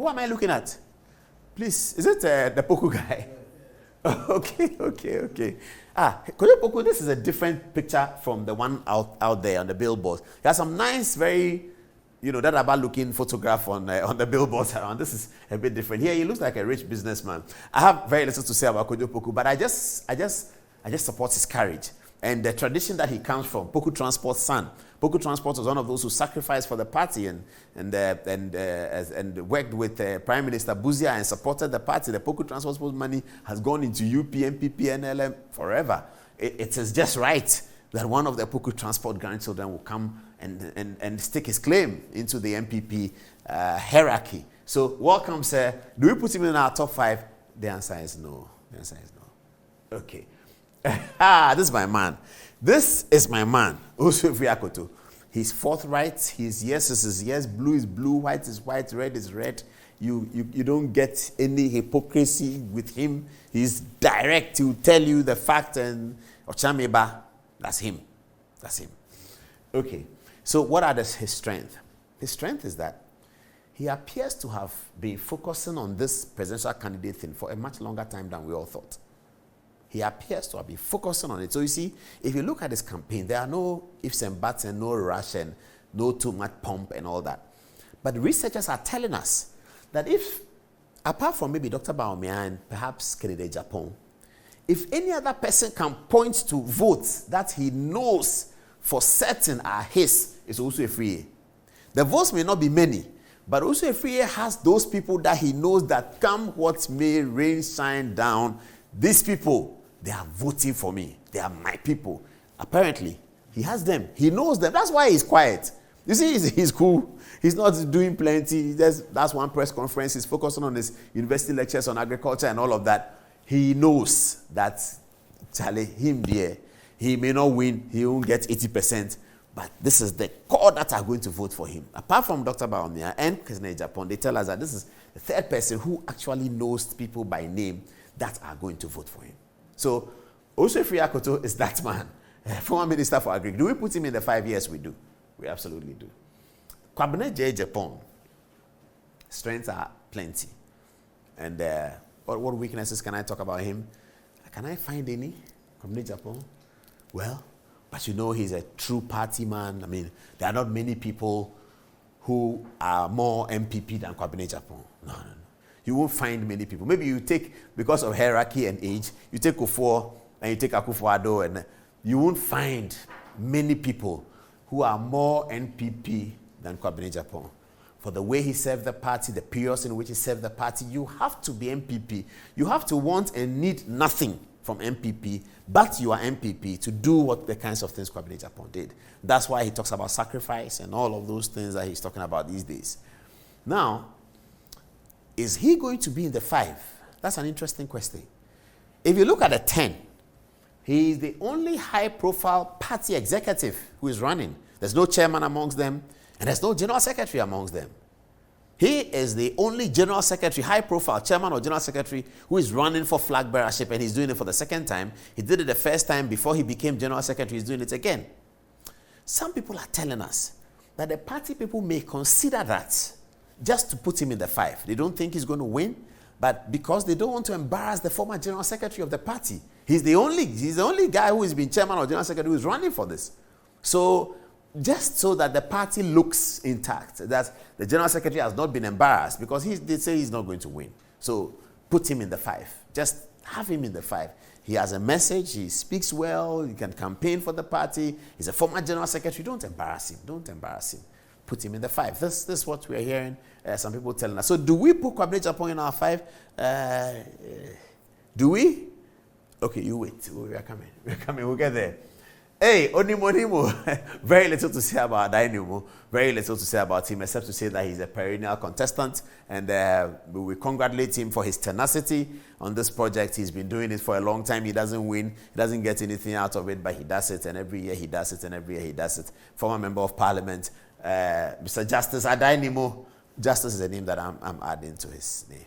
Who am I looking at? Please, is it the Poku guy? Okay. Kojo Poku, this is a different picture from the one out there on the billboard. He has some nice, very, that about looking photograph on the billboards around. This is a bit different. Here, he looks like a rich businessman. I have very little to say about Kojo Poku, but I just support his courage and the tradition that he comes from. Poku Transport's son. Poku Transport was one of those who sacrificed for the party and worked with Prime Minister Buzia and supported the party. The Poku Transport money has gone into UP, NPP, NLM forever. It is just right that one of the Poku Transport grandchildren will come and stick his claim into the NPP hierarchy. So welcome, sir. Do we put him in our top 5? The answer is no. Okay. This is my man. This is my man, Osofri Akoto. He's forthright. His yes is yes, blue is blue, white is white, red is red. You don't get any hypocrisy with him. He's direct to tell you the fact, and Ochameba, that's him. Okay. So what are his strengths? His strength is that he appears to have been focusing on this presidential candidate thing for a much longer time than we all thought. He appears to have been focusing on it. So you see, if you look at his campaign, there are no ifs and buts and no rush and no too much pomp and all that. But researchers are telling us that if, apart from maybe Dr. Baumia and perhaps Kwabena Agyapong, if any other person can point to votes that he knows for certain are his, it's also a free. The votes may not be many, but also a free has those people that he knows that come what may, rain, shine down, these people, they are voting for me. They are my people. Apparently, he has them. He knows them. That's why he's quiet. You see, he's cool. He's not doing plenty. That's one press conference. He's focusing on his university lectures on agriculture and all of that. He knows that, Charlie, him there, he may not win. He won't get 80%. But this is the core that are going to vote for him. Apart from Dr. Baumia and Kwabena Agyapong, they tell us that this is the third person who actually knows people by name that are going to vote for him. So, Osofri Akoto is that man, former Minister for Agri. Do we put him in the 5 years? We do. We absolutely do. Kwabena Agyapong, strengths are plenty. And what weaknesses can I talk about him? Can I find any? Kwabena Agyapong? Well, but he's a true party man. I mean, there are not many people who are more MPP than Kwabena Agyapong. No. You won't find many people. Maybe you take, because of hierarchy and age, you take Kufuor and you take Akufo-Addo, and you won't find many people who are more NPP than Kwabena Agyapong. For the way he served the party, the periods in which he served the party, you have to be MPP. You have to want and need nothing from MPP, but you are MPP to do what the kinds of things Kwabena Agyapong did. That's why he talks about sacrifice and all of those things that he's talking about these days. Now, is he going to be in the 5? That's an interesting question. If you look at the 10, he is the only high-profile party executive who is running. There's no chairman amongst them, and there's no general secretary amongst them. He is the only general secretary, high-profile chairman or general secretary who is running for flag bearership, and he's doing it for the second time. He did it the first time before he became general secretary. He's doing it again. Some people are telling us that the party people may consider that just to put him in the 5. They don't think he's going to win, but because they don't want to embarrass the former general secretary of the party. He's the only guy who has been chairman or general secretary who is running for this. So just so that the party looks intact, that the general secretary has not been embarrassed, because they say he's not going to win. So put him in the 5. Just have him in the 5. He has a message. He speaks well. He can campaign for the party. He's a former general secretary. Don't embarrass him. Put him in the 5. This is what we are hearing some people telling us. So do we put Kwabena Agyapong in our 5? Do we? Okay, you wait. We are coming. We'll get there. Hey, Nimo. Very little to say about Adai Nimo. Very little to say about him, except to say that he's a perennial contestant. And we congratulate him for his tenacity on this project. He's been doing it for a long time. He doesn't win. He doesn't get anything out of it, but he does it. And every year he does it. Former Member of Parliament, Mr. Justice Adai Nimo. Justice is a name that I'm adding to his name.